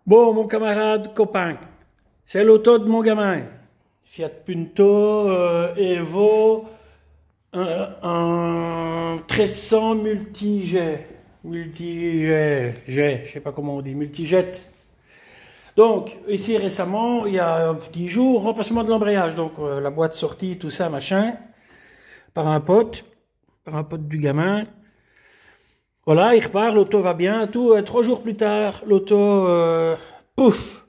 Bon, mon camarade, copain, c'est l'auto de mon gamin. Fiat Punto, Evo, un 1300 multijet. Multijet, je sais pas comment on dit, multijet. Donc, ici récemment, il y a 10 jours, remplacement de l'embrayage. Donc, la boîte sortie, tout ça, machin, par un pote du gamin. Voilà, il repart, l'auto va bien, tout. 3 jours plus tard, l'auto, pouf,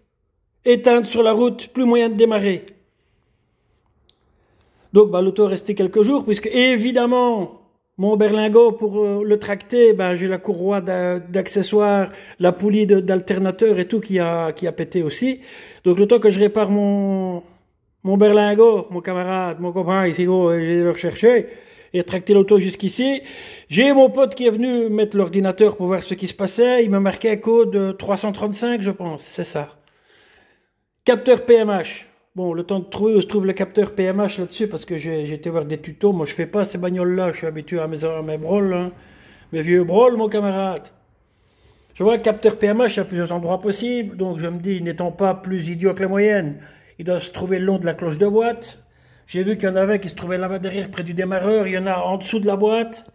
éteinte sur la route, plus moyen de démarrer. Donc, l'auto est restée quelques jours, puisque évidemment, mon berlingot pour le tracter, j'ai la courroie d'accessoires, la poulie d'alternateur et tout qui a pété aussi. Donc, le temps que je répare mon berlingot, mon camarade, mon copain, ici, gros, j'ai le rechercher et tracter l'auto jusqu'ici. J'ai mon pote qui est venu mettre l'ordinateur pour voir ce qui se passait. Il m'a marqué un code 335, je pense, c'est ça. Capteur PMH. Bon, le temps de trouver où se trouve le capteur PMH là-dessus, parce que j'ai été voir des tutos. Moi, je fais pas ces bagnoles-là. Je suis habitué à mes broles, hein. Mes vieux broles, mon camarade. Je vois le capteur PMH à plusieurs endroits possibles. Donc, je me dis, n'étant pas plus idiot que la moyenne, il doit se trouver le long de la cloche de boîte. J'ai vu qu'il y en avait qui se trouvaient là-bas derrière, près du démarreur. Il y en a en dessous de la boîte.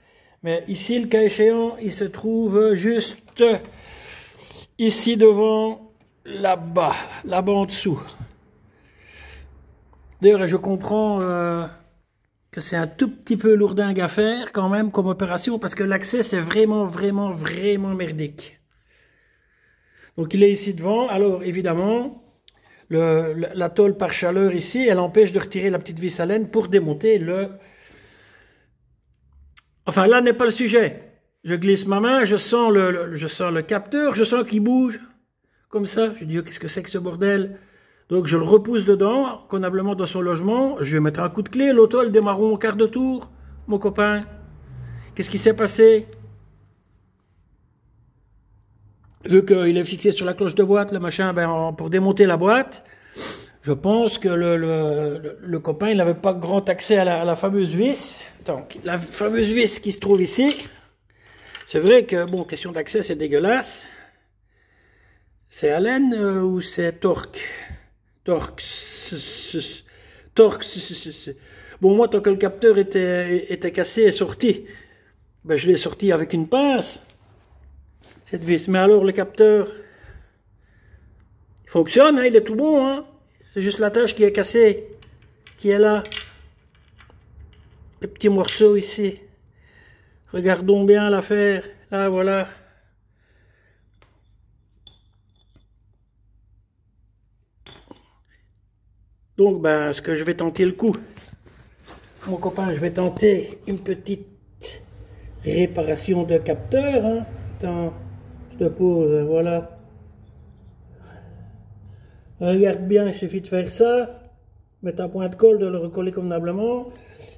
Mais ici, le cas échéant, il se trouve juste ici devant, là-bas en dessous. D'ailleurs, je comprends que c'est un tout petit peu lourdingue à faire quand même comme opération, parce que l'accès, c'est vraiment merdique. Donc, il est ici devant. Alors, évidemment, la tôle par chaleur ici, elle empêche de retirer la petite vis à laine pour démonter le... Enfin, là n'est pas le sujet. Je glisse ma main, je sens le capteur, je sens qu'il bouge. Comme ça, je dis, oh, qu'est-ce que c'est que ce bordel? Donc, je le repousse dedans, convenablement dans son logement. Je vais mettre un coup de clé. L'auto, elle démarre au quart de tour, mon copain. Qu'est-ce qui s'est passé? Vu qu'il est fixé sur la cloche de boîte, le machin, pour démonter la boîte, je pense que le copain, il n'avait pas grand accès à la fameuse vis. Donc, la fameuse vis qui se trouve ici. C'est vrai que, bon, question d'accès, c'est dégueulasse. C'est Allen ou c'est Torx? Torx. Bon, moi, tant que le capteur était cassé et sorti, je l'ai sorti avec une pince, cette vis. Mais alors, le capteur, il fonctionne, hein, il est tout bon, hein. C'est juste l'attache qui est cassée, qui est là. Le petit morceau ici. Regardons bien l'affaire. Là, voilà. Donc, ce que je vais tenter le coup, mon copain, je vais tenter une petite réparation de capteur, hein. Attends, je te pose, voilà. Regarde bien, il suffit de faire ça, mettre un point de colle, de le recoller convenablement,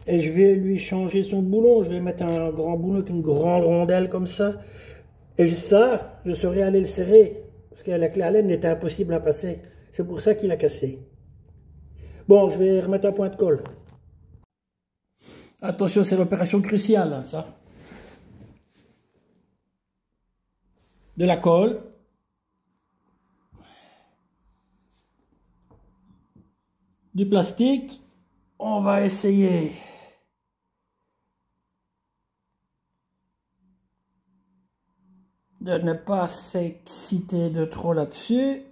et je vais lui changer son boulon. Je vais mettre un grand boulon avec une grande rondelle comme ça, et ça, je saurais aller le serrer, parce que la clé à laine était impossible à passer. C'est pour ça qu'il a cassé. Bon, je vais remettre un point de colle. Attention, c'est l'opération cruciale, hein, ça. De la colle. Du plastique. On va essayer de ne pas s'exciter de trop là-dessus.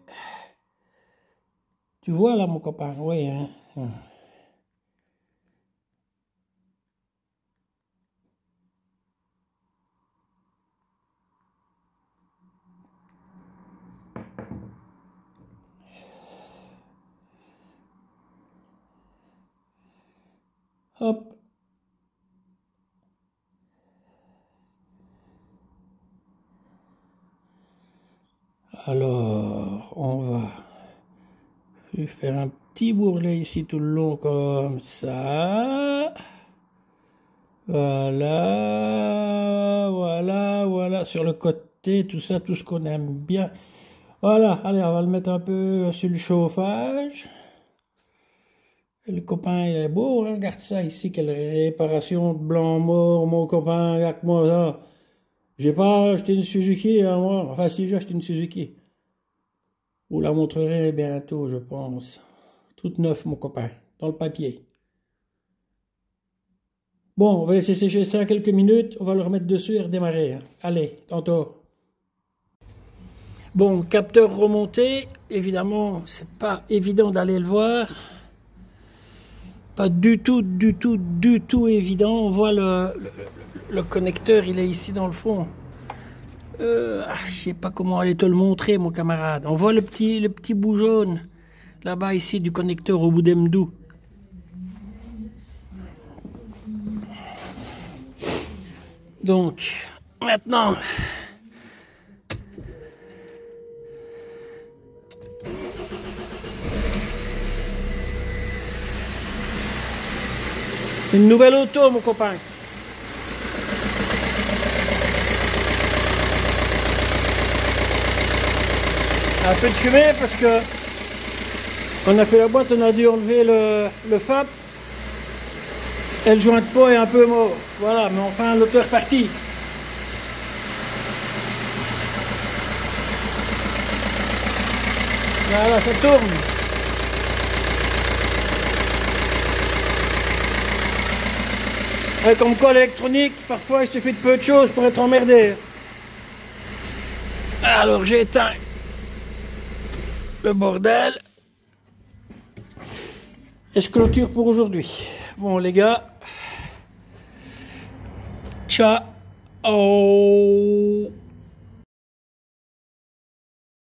Tu vois là, mon copain, oui, hein. Hop. Alors, on va faire un petit bourrelet ici tout le long comme ça. Voilà, sur le côté, tout ça, tout ce qu'on aime bien. Voilà, allez, on va le mettre un peu sur le chauffage. Le copain, il est beau, hein? Regarde ça ici, quelle réparation de blanc mort, mon copain, regarde-moi ça. J'ai pas acheté une Suzuki, hein, moi. Enfin, si, j'ai acheté une Suzuki. Vous la montrerez bientôt, je pense. Toute neuve, mon copain, dans le papier. Bon, on va laisser sécher ça quelques minutes. On va le remettre dessus et redémarrer, hein. Allez, tantôt. Bon, capteur remonté. Évidemment, c'est pas évident d'aller le voir. Pas du tout évident. On voit le connecteur, il est ici dans le fond. Je sais pas comment aller te le montrer, mon camarade. On voit le petit bout jaune là-bas ici du connecteur au bout d'M2. Donc, maintenant, une nouvelle auto, mon copain. Un peu de fumée parce que on a fait la boîte, on a dû enlever le FAP. Et le joint de pot est un peu mort. Voilà, mais enfin l'auto est reparti. Voilà, ça tourne. Et comme quoi l'électronique, parfois il suffit de peu de choses pour être emmerdé. Alors j'ai éteint le bordel. Et je clôture pour aujourd'hui. Bon les gars. Ciao.